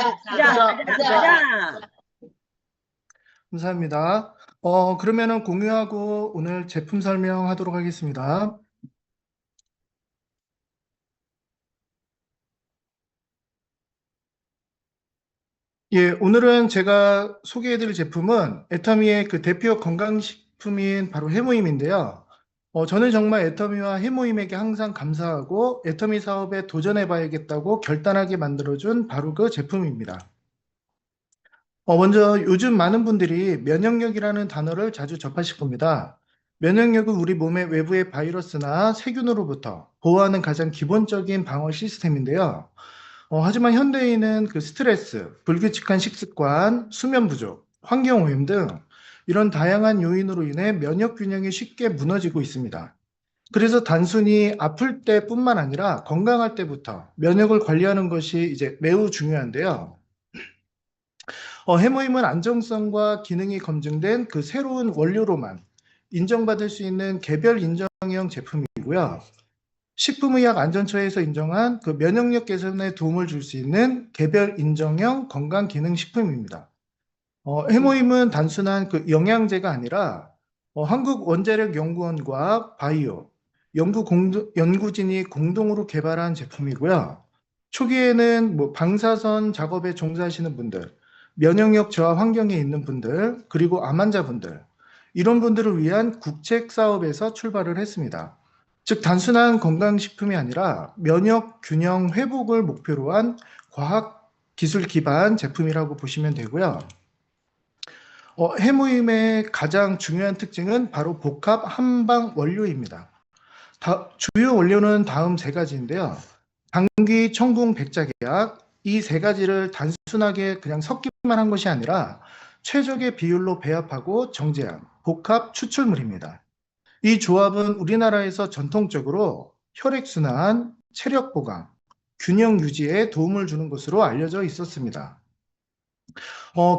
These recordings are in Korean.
가자. 감사합니다. 그러면은 공유하고 오늘 제품 설명하도록 하겠습니다. 예, 오늘은 제가 소개해드릴 제품은 애터미의 그 대표 건강식품인 바로 해모임인데요. 저는 정말 애터미와 해모임에게 항상 감사하고 애터미 사업에 도전해봐야겠다고 결단하게 만들어준 바로 그 제품입니다. 먼저 요즘 많은 분들이 면역력이라는 단어를 자주 접하실 겁니다. 면역력은 우리 몸의 외부의 바이러스나 세균으로부터 보호하는 가장 기본적인 방어 시스템인데요. 하지만 현대인은 그 스트레스, 불규칙한 식습관, 수면 부족, 환경오염 등 이런 다양한 요인으로 인해 면역 균형이 쉽게 무너지고 있습니다. 그래서 단순히 아플 때뿐만 아니라 건강할 때부터 면역을 관리하는 것이 이제 매우 중요한데요. 해모임은 안정성과 기능이 검증된 그 새로운 원료로만 인정받을 수 있는 개별 인정형 제품이고요. 식품의약안전처에서 인정한 그 면역력 개선에 도움을 줄 수 있는 개별 인정형 건강기능식품입니다. 해모임은 단순한 그 영양제가 아니라 한국원자력연구원과 바이오 연구진이 공동으로 개발한 제품이고요. 초기에는 뭐 방사선 작업에 종사하시는 분들, 면역력 저하 환경에 있는 분들, 그리고 암 환자분들, 이런 분들을 위한 국책 사업에서 출발을 했습니다. 즉 단순한 건강식품이 아니라 면역 균형 회복을 목표로 한 과학 기술 기반 제품이라고 보시면 되고요. 해모임의 가장 중요한 특징은 바로 복합 한방 원료입니다. 주요 원료는 다음 세 가지인데요. 당귀, 청궁, 백작약 이 세 가지를 단순하게 그냥 섞기만 한 것이 아니라 최적의 비율로 배합하고 정제한 복합 추출물입니다. 이 조합은 우리나라에서 전통적으로 혈액순환, 체력 보강, 균형 유지에 도움을 주는 것으로 알려져 있었습니다.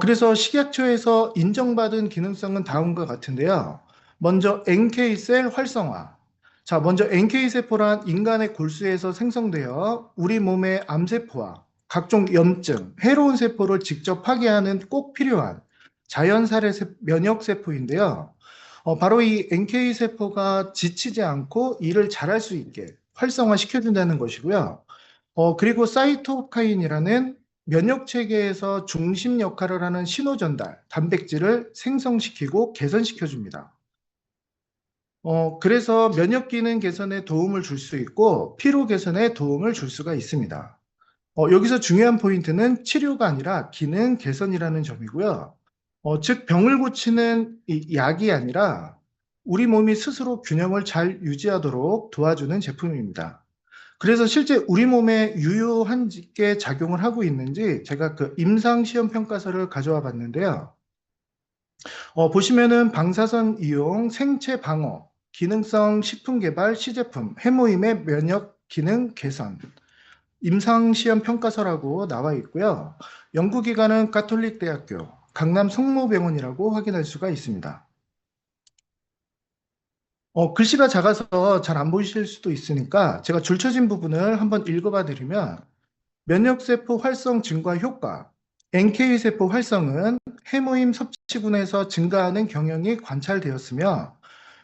그래서 식약처에서 인정받은 기능성은 다음과 같은데요. 먼저 NK셀 활성화. 자, 먼저 NK세포란 인간의 골수에서 생성되어 우리 몸의 암세포와 각종 염증, 해로운 세포를 직접 파괴하는 꼭 필요한 자연살의 면역세포인데요. 바로 이 NK세포가 지치지 않고 일을 잘할 수 있게 활성화시켜준다는 것이고요. 그리고 사이토카인이라는 면역 체계에서 중심 역할을 하는 신호 전달, 단백질을 생성시키고 개선시켜 줍니다. 그래서 면역 기능 개선에 도움을 줄 수 있고 피로 개선에 도움을 줄 수가 있습니다. 여기서 중요한 포인트는 치료가 아니라 기능 개선이라는 점이고요. 즉 병을 고치는 이 약이 아니라 우리 몸이 스스로 균형을 잘 유지하도록 도와주는 제품입니다. 그래서 실제 우리 몸에 유효하게 작용을 하고 있는지 제가 그 임상시험 평가서를 가져와 봤는데요. 보시면은 방사선 이용, 생체 방어, 기능성 식품 개발, 시제품, 해모임의 면역 기능 개선, 임상시험 평가서라고 나와 있고요. 연구기관은 가톨릭대학교, 강남 성모병원이라고 확인할 수가 있습니다. 글씨가 작아서 잘 안 보이실 수도 있으니까 제가 줄쳐진 부분을 한번 읽어봐 드리면 면역세포 활성 증가 효과, NK세포 활성은 해모임 섭취군에서 증가하는 경향이 관찰되었으며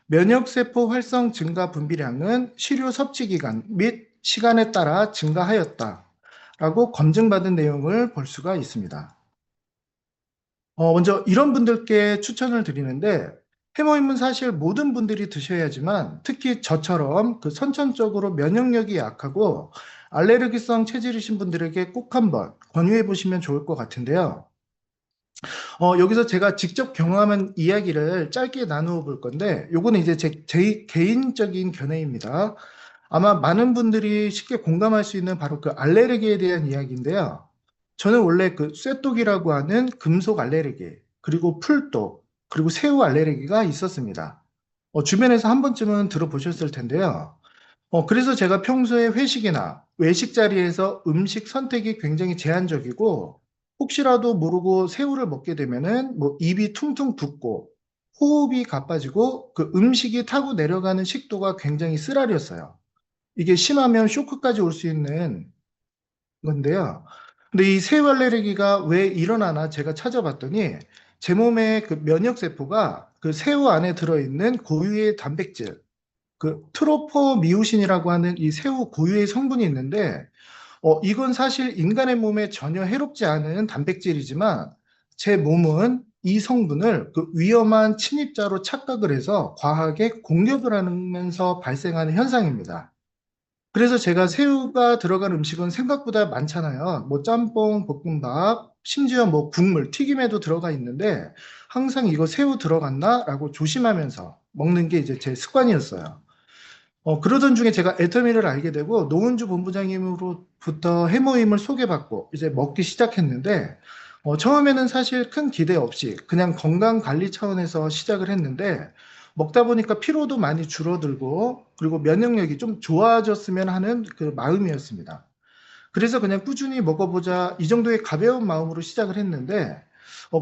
면역세포 활성 증가 분비량은 시료 섭취 기간 및 시간에 따라 증가하였다라고 검증받은 내용을 볼 수가 있습니다. 먼저 이런 분들께 추천을 드리는데 해모임은 사실 모든 분들이 드셔야지만 특히 저처럼 그 선천적으로 면역력이 약하고 알레르기성 체질이신 분들에게 꼭 한번 권유해 보시면 좋을 것 같은데요. 여기서 제가 직접 경험한 이야기를 짧게 나누어 볼 건데 요거는 이제 제 개인적인 견해입니다. 아마 많은 분들이 쉽게 공감할 수 있는 바로 그 알레르기에 대한 이야기인데요. 저는 원래 그 쇠독이라고 하는 금속 알레르기, 그리고 풀독, 그리고 새우 알레르기가 있었습니다. 주변에서 한 번쯤은 들어보셨을 텐데요. 그래서 제가 평소에 회식이나 외식 자리에서 음식 선택이 굉장히 제한적이고, 혹시라도 모르고 새우를 먹게 되면은 뭐 입이 퉁퉁 붓고, 호흡이 가빠지고, 그 음식이 타고 내려가는 식도가 굉장히 쓰라렸어요. 이게 심하면 쇼크까지 올 수 있는 건데요. 근데 이 새우 알레르기가 왜 일어나나 제가 찾아봤더니 제 몸의 그 면역세포가 그 새우 안에 들어있는 고유의 단백질, 그 트로포미오신이라고 하는 이 새우 고유의 성분이 있는데 이건 사실 인간의 몸에 전혀 해롭지 않은 단백질이지만 제 몸은 이 성분을 그 위험한 침입자로 착각을 해서 과하게 공격을 하면서 발생하는 현상입니다. 그래서 제가 새우가 들어간 음식은 생각보다 많잖아요. 뭐 짬뽕, 볶음밥, 심지어 뭐 국물, 튀김에도 들어가 있는데 항상 이거 새우 들어갔나? 라고 조심하면서 먹는 게 이제 제 습관이었어요. 그러던 중에 제가 애터미를 알게 되고 노은주 본부장님으로부터 해모임을 소개받고 이제 먹기 시작했는데 처음에는 사실 큰 기대 없이 그냥 건강 관리 차원에서 시작을 했는데 먹다 보니까 피로도 많이 줄어들고 그리고 면역력이 좀 좋아졌으면 하는 그 마음이었습니다. 그래서 그냥 꾸준히 먹어보자 이 정도의 가벼운 마음으로 시작을 했는데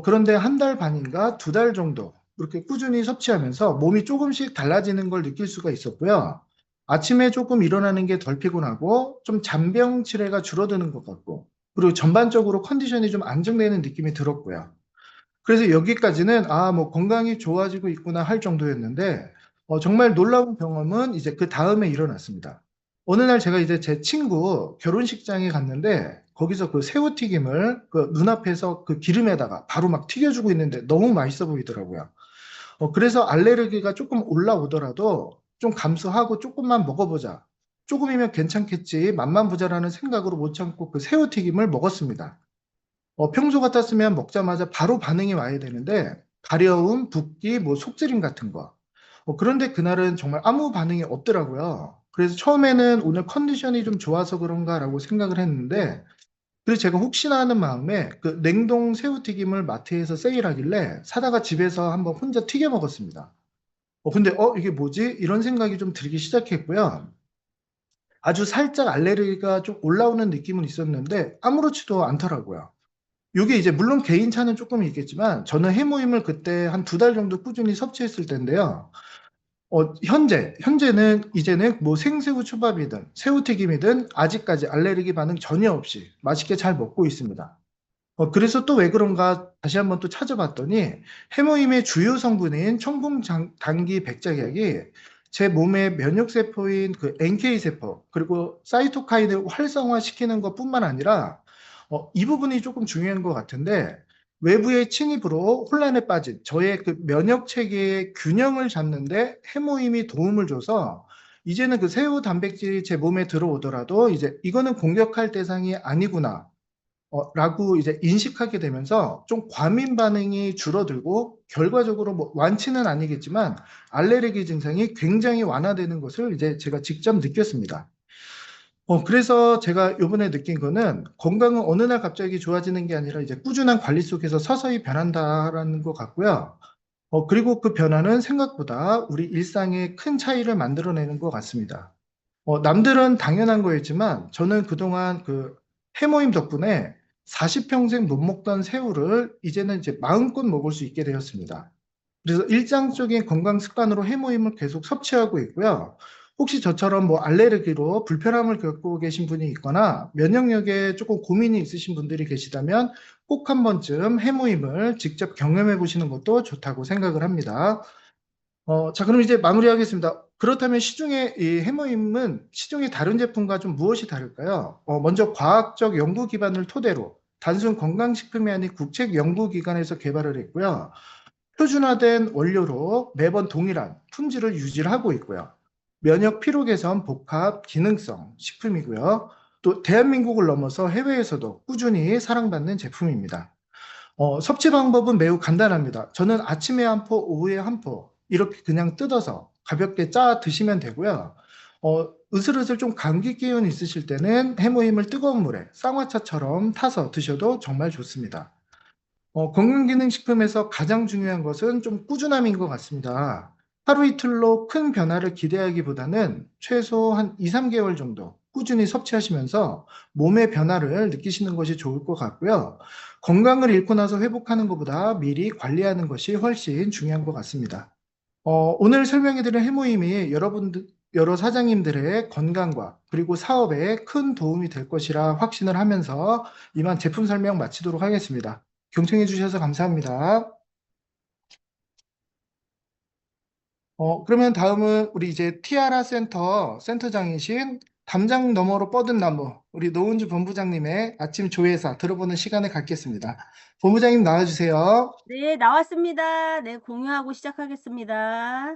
그런데 한 달 반인가 두 달 정도 이렇게 꾸준히 섭취하면서 몸이 조금씩 달라지는 걸 느낄 수가 있었고요. 아침에 조금 일어나는 게 덜 피곤하고 좀 잔병 치레가 줄어드는 것 같고 그리고 전반적으로 컨디션이 좀 안정되는 느낌이 들었고요. 그래서 여기까지는 뭐 건강이 좋아지고 있구나 할 정도였는데 정말 놀라운 경험은 이제 그 다음에 일어났습니다. 어느 날 제가 이제 제 친구 결혼식장에 갔는데 거기서 그 새우튀김을 그 눈앞에서 그 기름에다가 바로 막 튀겨주고 있는데 너무 맛있어 보이더라고요. 그래서 알레르기가 조금 올라오더라도 좀 감수하고 조금만 먹어보자. 조금이면 괜찮겠지. 맛만 보자라는 생각으로 못 참고 그 새우튀김을 먹었습니다. 평소 같았으면 먹자마자 바로 반응이 와야 되는데 가려움, 붓기, 뭐 속쓰림 같은 거. 그런데 그날은 정말 아무 반응이 없더라고요. 그래서 처음에는 오늘 컨디션이 좀 좋아서 그런가라고 생각을 했는데 그래서 제가 혹시나 하는 마음에 그 냉동 새우튀김을 마트에서 세일하길래 사다가 집에서 한번 혼자 튀겨 먹었습니다. 근데 이게 뭐지? 이런 생각이 좀 들기 시작했고요. 아주 살짝 알레르기가 좀 올라오는 느낌은 있었는데 아무렇지도 않더라고요. 요게 이제 물론 개인차는 조금 있겠지만 저는 해모임을 그때 한 두 달 정도 꾸준히 섭취했을 텐데요. 현재는 이제는 뭐 생새우 초밥이든 새우튀김이든 아직까지 알레르기 반응 전혀 없이 맛있게 잘 먹고 있습니다. 그래서 또 왜 그런가 다시 한번 또 찾아봤더니 해모임의 주요 성분인 청궁장기 백작약이 제 몸의 면역세포인 그 NK세포 그리고 사이토카인을 활성화시키는 것뿐만 아니라 이 부분이 조금 중요한 것 같은데 외부의 침입으로 혼란에 빠진 저의 그 면역 체계의 균형을 잡는데 해모임이 도움을 줘서 이제는 그 새우 단백질이 제 몸에 들어오더라도 이제 이거는 공격할 대상이 아니구나. 라고 이제 인식하게 되면서 좀 과민 반응이 줄어들고 결과적으로 뭐 완치는 아니겠지만 알레르기 증상이 굉장히 완화되는 것을 이제 제가 직접 느꼈습니다. 그래서 제가 요번에 느낀 거는 건강은 어느 날 갑자기 좋아지는 게 아니라 이제 꾸준한 관리 속에서 서서히 변한다라는 것 같고요. 그리고 그 변화는 생각보다 우리 일상에 큰 차이를 만들어내는 것 같습니다. 남들은 당연한 거였지만 저는 그동안 그 해모임 덕분에 40평생 못 먹던 새우를 이제는 이제 마음껏 먹을 수 있게 되었습니다. 그래서 일상적인 건강 습관으로 해모임을 계속 섭취하고 있고요. 혹시 저처럼 뭐 알레르기로 불편함을 겪고 계신 분이 있거나 면역력에 조금 고민이 있으신 분들이 계시다면 꼭 한 번쯤 해모임을 직접 경험해 보시는 것도 좋다고 생각을 합니다. 자, 그럼 이제 마무리하겠습니다. 그렇다면 시중의 이 해모임은 시중의 다른 제품과 좀 무엇이 다를까요? 먼저 과학적 연구 기반을 토대로 단순 건강식품이 아닌 국책 연구기관에서 개발을 했고요. 표준화된 원료로 매번 동일한 품질을 유지를 하고 있고요. 면역 피로 개선, 복합, 기능성 식품이고요. 또 대한민국을 넘어서 해외에서도 꾸준히 사랑받는 제품입니다. 섭취 방법은 매우 간단합니다. 저는 아침에 한 포, 오후에 한 포, 이렇게 그냥 뜯어서 가볍게 짜 드시면 되고요. 으슬으슬 좀 감기 기운 있으실 때는 해모임을 뜨거운 물에 쌍화차처럼 타서 드셔도 정말 좋습니다. 건강기능식품에서 가장 중요한 것은 좀 꾸준함인 것 같습니다. 하루 이틀로 큰 변화를 기대하기보다는 최소 한 2, 3개월 정도 꾸준히 섭취하시면서 몸의 변화를 느끼시는 것이 좋을 것 같고요. 건강을 잃고 나서 회복하는 것보다 미리 관리하는 것이 훨씬 중요한 것 같습니다. 오늘 설명해드린 해모임이 여러분들 여러 사장님들의 건강과 그리고 사업에 큰 도움이 될 것이라 확신을 하면서 이만 제품 설명 마치도록 하겠습니다. 경청해 주셔서 감사합니다. 그러면 다음은 우리 이제 티아라 센터장이신 담장 너머로 뻗은 나무, 우리 노은주 본부장님의 아침 조회사 들어보는 시간을 갖겠습니다. 본부장님 나와주세요. 네, 나왔습니다. 네, 공유하고 시작하겠습니다.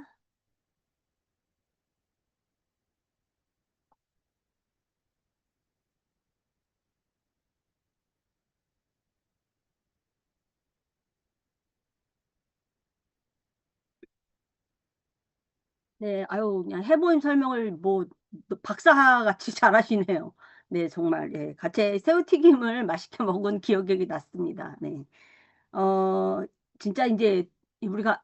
네, 아유, 그냥 해보임 설명을 뭐, 박사같이 잘하시네요. 네, 정말, 예, 같이 새우튀김을 맛있게 먹은 기억이 났습니다. 네. 어, 진짜 이제 우리가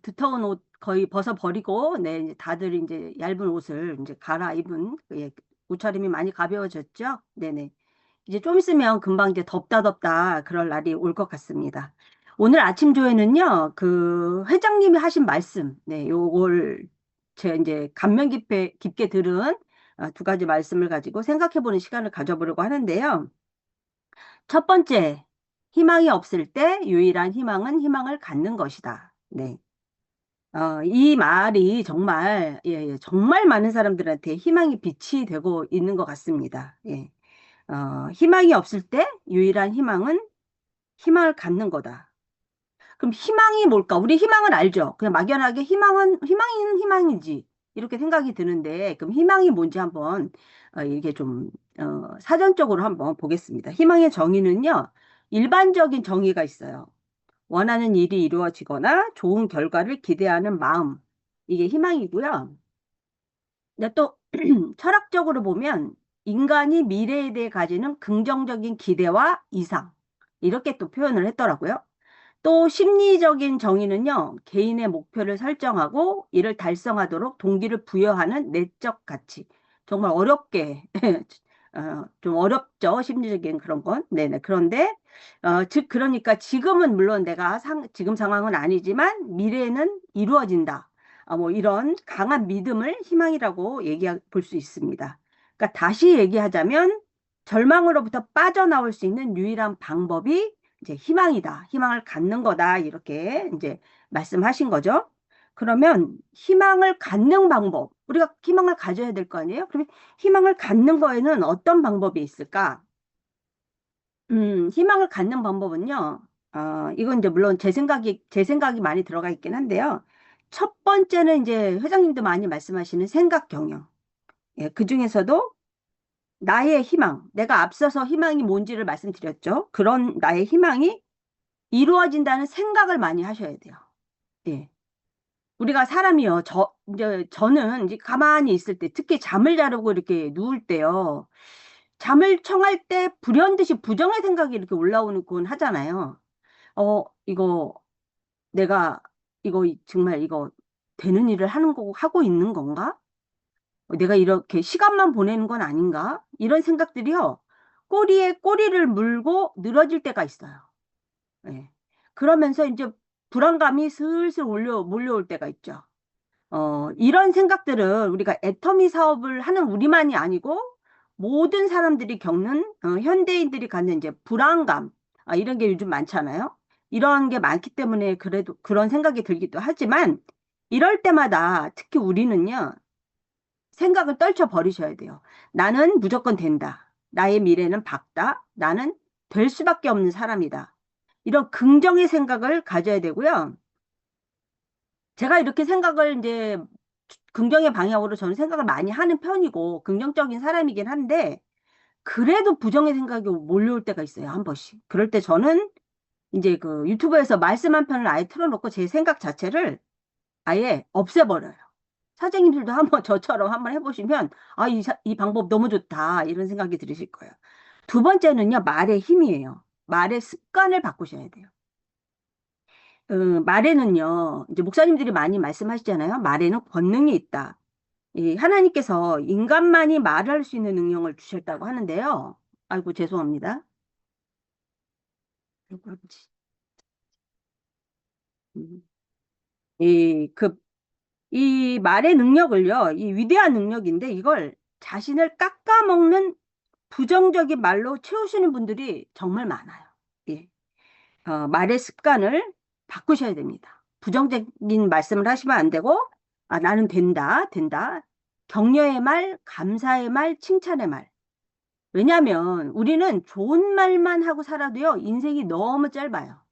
두터운 옷 거의 벗어버리고, 네, 이제 다들 이제 얇은 옷을 이제 갈아입은, 예, 옷차림이 많이 가벼워졌죠? 네네. 이제 좀 있으면 금방 이제 덥다 그럴 날이 올 것 같습니다. 오늘 아침 조회는요, 그 회장님이 하신 말씀, 네, 요걸 제 이제 감명 깊게 들은 두 가지 말씀을 가지고 생각해보는 시간을 가져보려고 하는데요. 첫 번째, 희망이 없을 때 유일한 희망은 희망을 갖는 것이다. 네. 이 말이 정말, 예, 예, 정말 많은 사람들한테 희망의 빛이 되고 있는 것 같습니다. 예. 희망이 없을 때 유일한 희망은 희망을 갖는 거다. 그럼 희망이 뭘까? 우리 희망은 알죠? 그냥 막연하게 희망은 희망이지. 이렇게 생각이 드는데, 그럼 희망이 뭔지 한번, 이렇게 좀, 사전적으로 한번 보겠습니다. 희망의 정의는요, 일반적인 정의가 있어요. 원하는 일이 이루어지거나 좋은 결과를 기대하는 마음. 이게 희망이고요. 근데 또 철학적으로 보면 인간이 미래에 대해 가지는 긍정적인 기대와 이상. 이렇게 또 표현을 했더라고요. 또 심리적인 정의는요, 개인의 목표를 설정하고 이를 달성하도록 동기를 부여하는 내적 가치. 정말 어렵게, 좀 어렵죠, 심리적인 그런 건. 네네. 그런데, 즉, 그러니까 지금은 물론 내가 지금 상황은 아니지만 미래에는 이루어진다. 뭐 이런 강한 믿음을 희망이라고 볼 수 있습니다. 그러니까 다시 얘기하자면 절망으로부터 빠져나올 수 있는 유일한 방법이 이제 희망이다. 희망을 갖는 거다. 이렇게 이제 말씀하신 거죠. 그러면 희망을 갖는 방법, 우리가 희망을 가져야 될 거 아니에요? 그러면 희망을 갖는 거에는 어떤 방법이 있을까? 희망을 갖는 방법은요. 이건 이제 물론 제 생각이 많이 들어가 있긴 한데요. 첫 번째는 이제 회장님도 많이 말씀하시는 생각 경영. 예, 그 중에서도 나의 희망, 내가 앞서서 희망이 뭔지를 말씀드렸죠. 그런 나의 희망이 이루어진다는 생각을 많이 하셔야 돼요. 예. 우리가 사람이요. 저는 이제 가만히 있을 때, 특히 잠을 자려고 이렇게 누울 때요. 잠을 청할 때 불현듯이 부정의 생각이 이렇게 올라오곤 하잖아요. 이거, 내가, 정말 이거 되는 일을 하고 있는 건가? 내가 이렇게 시간만 보내는 건 아닌가? 이런 생각들이요. 꼬리에 꼬리를 물고 늘어질 때가 있어요. 예. 그러면서 이제 불안감이 슬슬 몰려올 때가 있죠. 이런 생각들은 우리가 애터미 사업을 하는 우리만이 아니고 모든 사람들이 겪는 현대인들이 갖는 이제 불안감 이런 게 요즘 많잖아요. 이런 게 많기 때문에 그래도 그런 생각이 들기도 하지만 이럴 때마다 특히 우리는요. 생각을 떨쳐 버리셔야 돼요. 나는 무조건 된다. 나의 미래는 밝다. 나는 될 수밖에 없는 사람이다. 이런 긍정의 생각을 가져야 되고요. 제가 이렇게 생각을 이제 긍정의 방향으로 저는 생각을 많이 하는 편이고 긍정적인 사람이긴 한데 그래도 부정의 생각이 몰려올 때가 있어요. 한 번씩. 그럴 때 저는 이제 그 유튜브에서 말씀 한 편을 아예 틀어놓고 제 생각 자체를 아예 없애버려요. 사장님들도 한번 저처럼 한번 해보시면 이 방법 너무 좋다 이런 생각이 들으실 거예요. 두 번째는요. 말의 힘이에요. 말의 습관을 바꾸셔야 돼요. 말에는요. 이제 목사님들이 많이 말씀하시잖아요. 말에는 권능이 있다. 이 하나님께서 인간만이 말할 수 있는 능력을 주셨다고 하는데요. 아이고 죄송합니다. 음. 이 이 말의 능력을요, 이 위대한 능력인데 이걸 자신을 깎아먹는 부정적인 말로 채우시는 분들이 정말 많아요. 예. 말의 습관을 바꾸셔야 됩니다. 부정적인 말씀을 하시면 안 되고, 아, 나는 된다, 된다. 격려의 말, 감사의 말, 칭찬의 말. 왜냐하면 우리는 좋은 말만 하고 살아도요, 인생이 너무 짧아요.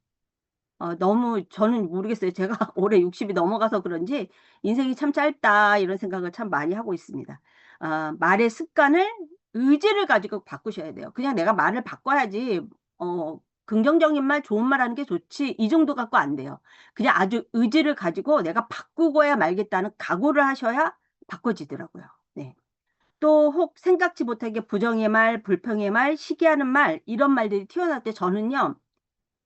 너무 저는 모르겠어요. 제가 올해 60이 넘어가서 그런지 인생이 참 짧다 이런 생각을 참 많이 하고 있습니다. 말의 습관을 의지를 가지고 바꾸셔야 돼요. 그냥 내가 말을 바꿔야지 긍정적인 말, 좋은 말 하는 게 좋지 이 정도 갖고 안 돼요. 그냥 아주 의지를 가지고 내가 바꾸고야 말겠다는 각오를 하셔야 바꿔지더라고요. 네. 또 혹 생각지 못하게 부정의 말, 불평의 말, 시기하는 말 이런 말들이 튀어나올 때 저는요.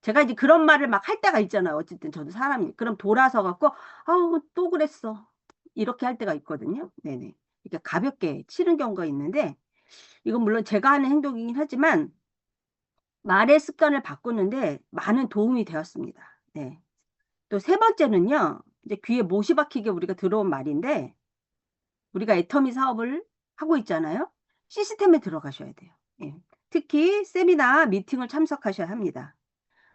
제가 이제 그런 말을 막 할 때가 있잖아요. 어쨌든 저도 사람이. 그럼 돌아서 갖고 아우 또 그랬어. 이렇게 할 때가 있거든요. 네네. 이렇게 가볍게 치는 경우가 있는데 이건 물론 제가 하는 행동이긴 하지만 말의 습관을 바꾸는데 많은 도움이 되었습니다. 네. 또 세 번째는요. 이제 귀에 못이 박히게 우리가 들어온 말인데 우리가 애터미 사업을 하고 있잖아요. 시스템에 들어가셔야 돼요. 예. 특히 세미나 미팅을 참석하셔야 합니다.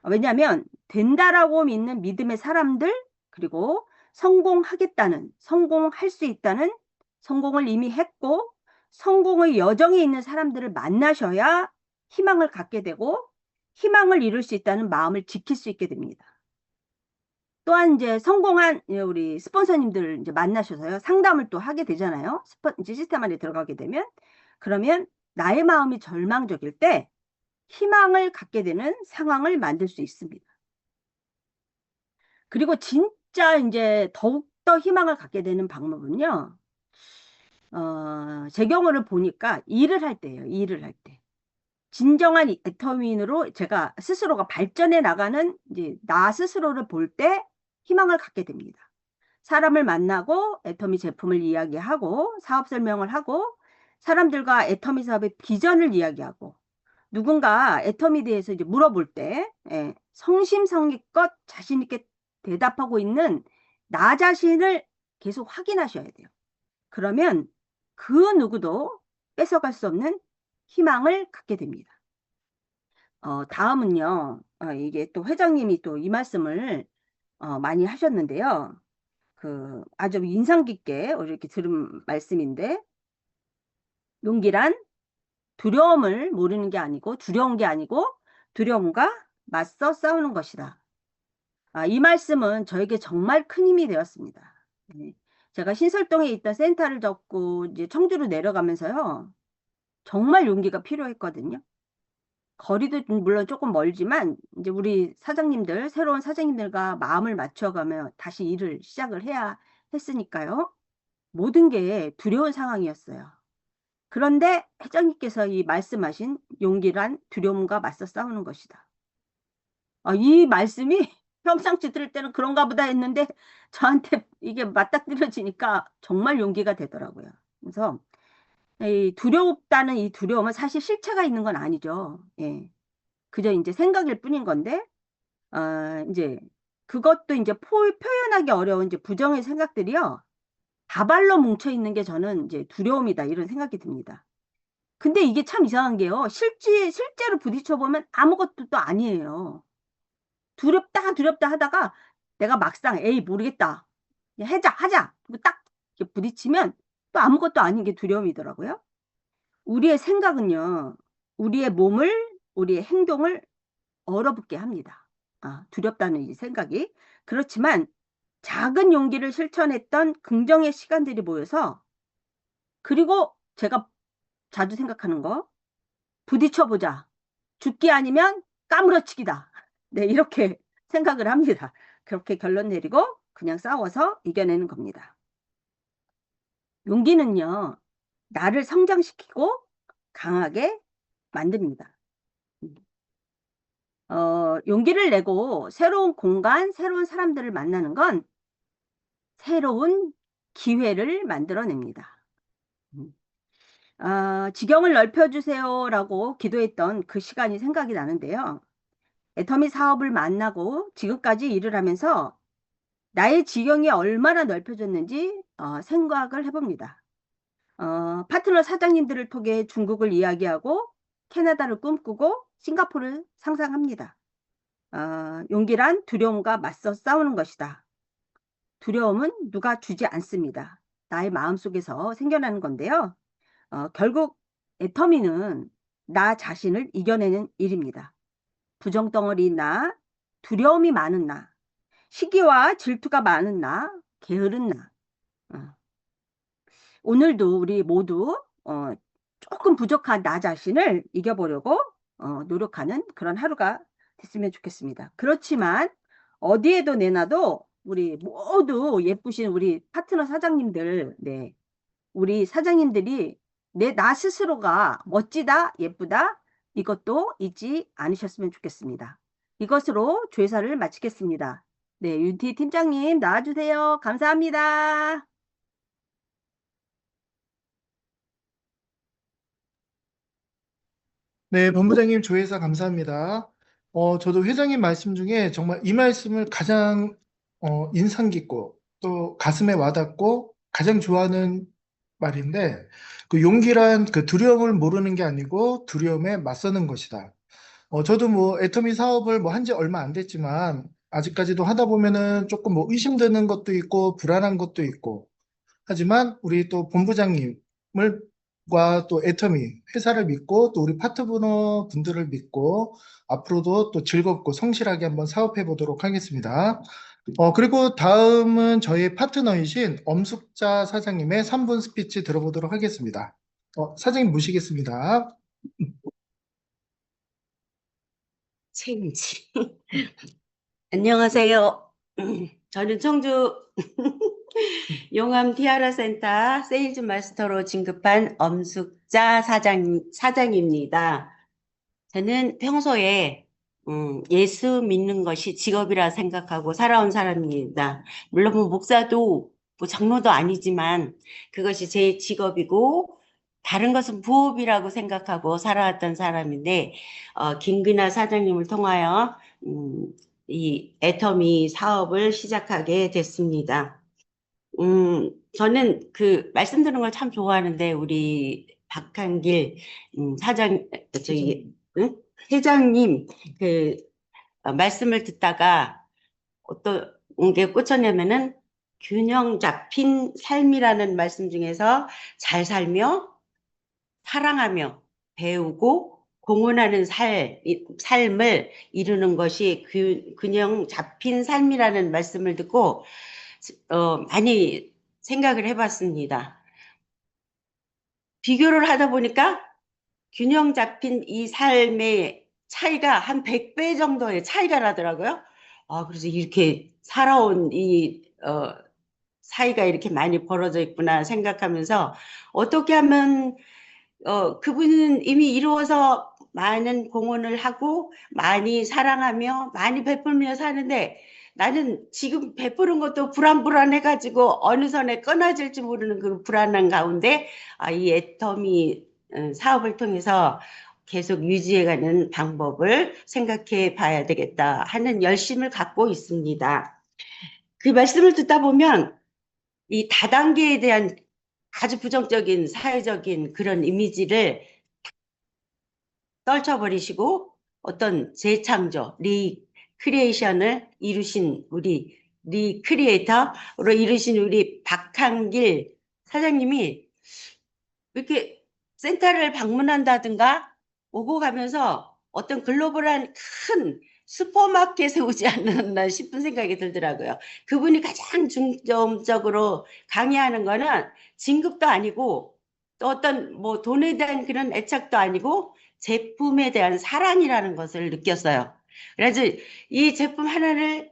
왜냐하면 된다라고 믿는 믿음의 사람들 그리고 성공하겠다는 성공할 수 있다는 성공을 이미 했고 성공의 여정에 있는 사람들을 만나셔야 희망을 갖게 되고 희망을 이룰 수 있다는 마음을 지킬 수 있게 됩니다. 또한 이제 성공한 우리 스폰서님들 이제 만나셔서요 상담을 또 하게 되잖아요. 이제 시스템 안에 들어가게 되면 그러면 나의 마음이 절망적일 때 희망을 갖게 되는 상황을 만들 수 있습니다. 그리고 진짜 이제 더욱더 희망을 갖게 되는 방법은요. 제 경우를 보니까 일을 할 때예요. 일을 할 때. 진정한 애터미인으로 제가 스스로가 발전해 나가는 이제 나 스스로를 볼 때 희망을 갖게 됩니다. 사람을 만나고 애터미 제품을 이야기하고 사업 설명을 하고 사람들과 애터미 사업의 비전을 이야기하고 누군가 애터미에 대해서 이제 물어볼 때 예, 성심성의껏 자신 있게 대답하고 있는 나 자신을 계속 확인하셔야 돼요. 그러면 그 누구도 뺏어갈 수 없는 희망을 갖게 됩니다. 다음은요. 이게 또 회장님이 또 이 말씀을 많이 하셨는데요. 아주 인상 깊게 이렇게 들은 말씀인데 용기란 두려움을 모르는 게 아니고 두려운 게 아니고 두려움과 맞서 싸우는 것이다. 이 말씀은 저에게 정말 큰 힘이 되었습니다. 네. 제가 신설동에 있던 센터를 접고 이제 청주로 내려가면서요. 정말 용기가 필요했거든요. 거리도 물론 조금 멀지만 이제 우리 사장님들, 새로운 사장님들과 마음을 맞춰가며 다시 일을 시작을 해야 했으니까요. 모든 게 두려운 상황이었어요. 그런데 회장님께서 이 말씀하신 용기란 두려움과 맞서 싸우는 것이다. 이 말씀이 평상시 들을 때는 그런가 보다 했는데 저한테 이게 맞닥뜨려지니까 정말 용기가 되더라고요. 그래서 이 두렵다는 이 두려움은 사실 실체가 있는 건 아니죠. 예. 그저 이제 생각일 뿐인 건데 인제 그것도 인제 표현하기 어려운 이제 부정의 생각들이요. 다발로 뭉쳐 있는 게 저는 이제 '두려움이다.' 이런 생각이 듭니다. 근데 이게 참 이상한 게요. 실제로 부딪혀 보면 아무것도 또 아니에요. 두렵다, 두렵다 하다가 내가 막상 '에이 모르겠다. 그냥 하자.' 그리고 딱 이렇게 부딪히면 또 아무것도 아닌 게 두려움이더라고요. 우리의 생각은요. 우리의 몸을 우리의 행동을 얼어붙게 합니다. 두렵다는 이 생각이. 그렇지만 작은 용기를 실천했던 긍정의 시간들이 모여서 그리고 제가 자주 생각하는 거 부딪혀 보자. 죽기 아니면 까무러치기다. 네, 이렇게 생각을 합니다. 그렇게 결론 내리고 그냥 싸워서 이겨내는 겁니다. 용기는요, 나를 성장시키고 강하게 만듭니다. 음. 용기를 내고 새로운 공간, 새로운 사람들을 만나는 건 새로운 기회를 만들어냅니다. 음. 지경을 넓혀주세요라고 기도했던 그 시간이 생각이 나는데요. 애터미 사업을 만나고 지금까지 일을 하면서 나의 지경이 얼마나 넓혀졌는지 생각을 해봅니다. 파트너 사장님들을 통해 중국을 이야기하고 캐나다를 꿈꾸고 싱가포르를 상상합니다. 용기란 두려움과 맞서 싸우는 것이다. 두려움은 누가 주지 않습니다. 나의 마음속에서 생겨나는 건데요. 결국 애터미는 나 자신을 이겨내는 일입니다. 부정덩어리인 나, 두려움이 많은 나, 시기와 질투가 많은 나, 게으른 나. 어, 오늘도 우리 모두 조금 부족한 나 자신을 이겨보려고 노력하는 그런 하루가 됐으면 좋겠습니다. 그렇지만 어디에도 내놔도 우리 모두 예쁘신 우리 파트너 사장님들, 네, 우리 사장님들이 나 스스로가 멋지다, 예쁘다, 이것도 잊지 않으셨으면 좋겠습니다. 이것으로 조회사를 마치겠습니다. 네, 윤티 팀장님 나와주세요. 감사합니다. 네, 본부장님 조회사 감사합니다. 저도 회장님 말씀 중에 정말 이 말씀을 가장 인상 깊고 또 가슴에 와닿고 가장 좋아하는 말인데, 그 용기란 그 두려움을 모르는 게 아니고 두려움에 맞서는 것이다. 저도 뭐 애터미 사업을 뭐 한지 얼마 안 됐지만 아직까지도 하다 보면은 조금 뭐 의심되는 것도 있고 불안한 것도 있고, 하지만 우리 또 본부장님을 과 또 애터미 회사를 믿고 또 우리 파트너 분들을 믿고 앞으로도 또 즐겁고 성실하게 한번 사업해 보도록 하겠습니다. 그리고 다음은 저희 파트너이신 엄숙자 사장님의 3분 스피치 들어보도록 하겠습니다. 사장님 모시겠습니다. 체인지. 안녕하세요. 저는 청주 용암 티아라 센터 세일즈 마스터로 진급한 엄숙자 사장입니다. 저는 평소에 예수 믿는 것이 직업이라 생각하고 살아온 사람입니다. 물론 뭐 목사도 뭐 장로도 아니지만 그것이 제 직업이고 다른 것은 부업이라고 생각하고 살아왔던 사람인데 김근아 사장님을 통하여 이 애터미 사업을 시작하게 됐습니다. 저는 그 말씀 드는 걸 참 좋아하는데 우리 박한길 저기 응? 회장님 그 말씀을 듣다가 어떤 게 꽂혔냐면은 균형 잡힌 삶이라는 말씀 중에서 잘 살며 사랑하며 배우고 공헌하는 삶을 이루는 것이 균형 잡힌 삶이라는 말씀을 듣고 많이 생각을 해봤습니다. 비교를 하다 보니까 균형 잡힌 이 삶의 차이가 한 100배 정도의 차이가 나더라고요. 그래서 이렇게 살아온 이 사이가 이렇게 많이 벌어져 있구나 생각하면서 어떻게 하면 그분은 이미 이루어서 많은 공헌을 하고 많이 사랑하며 많이 베풀며 사는데 나는 지금 베푸는 것도 불안해가지고 어느 선에 끊어질지 모르는 그 불안한 가운데 이 애터미 사업을 통해서 계속 유지해가는 방법을 생각해 봐야 되겠다 하는 열심을 갖고 있습니다. 그 말씀을 듣다 보면 이 다단계에 대한 아주 부정적인 사회적인 그런 이미지를 떨쳐버리시고 어떤 재창조, 리크리에이션을 이루신 우리 리크리에이터로 이루신 우리 박한길 사장님이 이렇게 센터를 방문한다든가 오고 가면서 어떤 글로벌한 큰 슈퍼마켓에 오지 않았나 싶은 생각이 들더라고요. 그분이 가장 중점적으로 강의하는 거는 진급도 아니고 또 어떤 뭐 돈에 대한 그런 애착도 아니고 제품에 대한 사랑이라는 것을 느꼈어요. 그래서 이 제품 하나를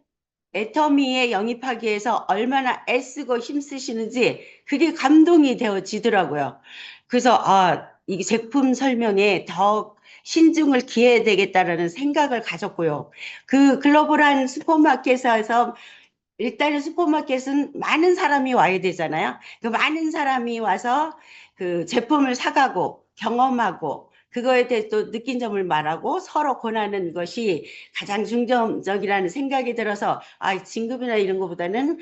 애터미에 영입하기 위해서 얼마나 애쓰고 힘쓰시는지 그게 감동이 되어지더라고요. 그래서 이 제품 설명에 더 신중을 기해야 되겠다라는 생각을 가졌고요. 그 글로벌한 슈퍼마켓에서 일단은 슈퍼마켓은 많은 사람이 와야 되잖아요. 그 많은 사람이 와서 그 제품을 사가고 경험하고 그거에 대해 또 느낀 점을 말하고 서로 권하는 것이 가장 중점적이라는 생각이 들어서 진급이나 이런 것보다는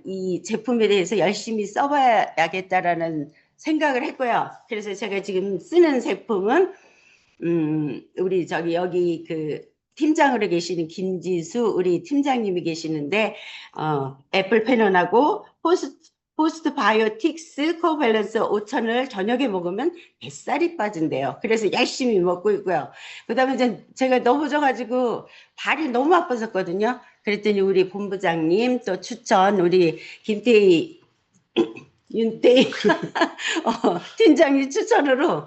이 제품에 대해서 열심히 써봐야겠다라는 생각을 했고요. 그래서 제가 지금 쓰는 제품은 우리 여기 그 팀장으로 계시는 김지수 우리 팀장님이 계시는데 애플 페논하고 포스트 바이오틱스 코밸런스 5,000을 저녁에 먹으면 뱃살이 빠진대요. 그래서 열심히 먹고 있고요. 그다음에 제가 넘어져가지고 발이 너무 아팠었거든요. 그랬더니 우리 본부장님 또 추천 우리 김태희 윤태희 팀장님 추천으로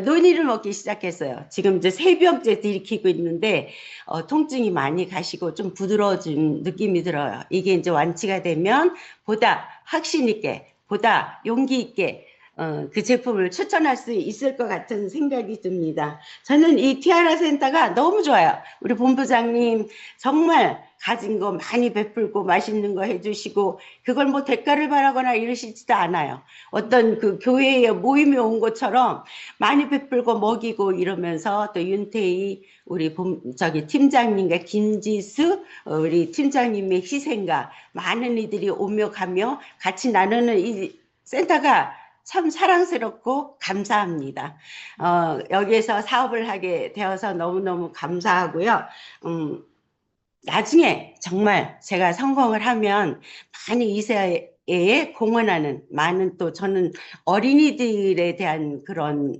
논의를 먹기 시작했어요. 지금 이제 3병째 들이키고 있는데 통증이 많이 가시고 좀 부드러워진 느낌이 들어요. 이게 이제 완치가 되면 보다 확신 있게, 보다 용기 있게 그 제품을 추천할 수 있을 것 같은 생각이 듭니다. 저는 이 티아라 센터가 너무 좋아요. 우리 본부장님 정말 가진 거 많이 베풀고 맛있는 거 해주시고 그걸 뭐 대가를 바라거나 이러시지도 않아요. 어떤 그 교회에 모임에 온 것처럼 많이 베풀고 먹이고 이러면서 또 윤태희 우리 팀장님과 김지수 우리 팀장님의 희생과 많은 이들이 오며 가며 같이 나누는 이 센터가 참 사랑스럽고 감사합니다. 여기에서 사업을 하게 되어서 너무너무 감사하고요. 나중에 정말 제가 성공을 하면 많이 이 사회에 공헌하는 많은 또 저는 어린이들에 대한 그런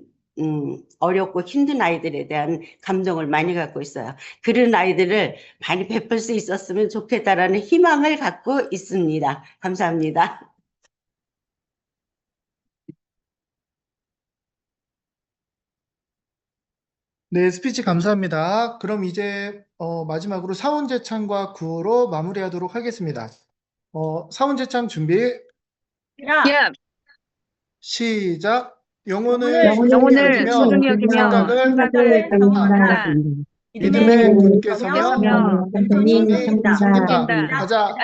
어렵고 힘든 아이들에 대한 감동을 많이 갖고 있어요. 그런 아이들을 많이 베풀 수 있었으면 좋겠다라는 희망을 갖고 있습니다. 감사합니다. 네, 스피치 감사합니다. 그럼 이제 마지막으로 사원재창과 구호로 마무리하도록 하겠습니다. 사원재창 준비, 야, 시작. 영혼을 영혼을 소중히 소중히 여기며 생각을 생각을 다한다. 믿음의 굳게 서며 천천히 섬긴다. 가자.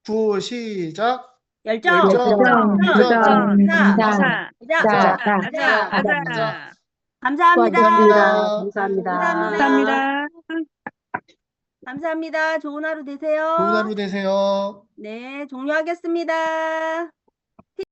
구호 시작. 열정, 열정, 도전, 도전, 가자. 감사합니다. 감사합니다. 좋은 하루 되세요. 좋은 하루 되세요. 네, 종료하겠습니다.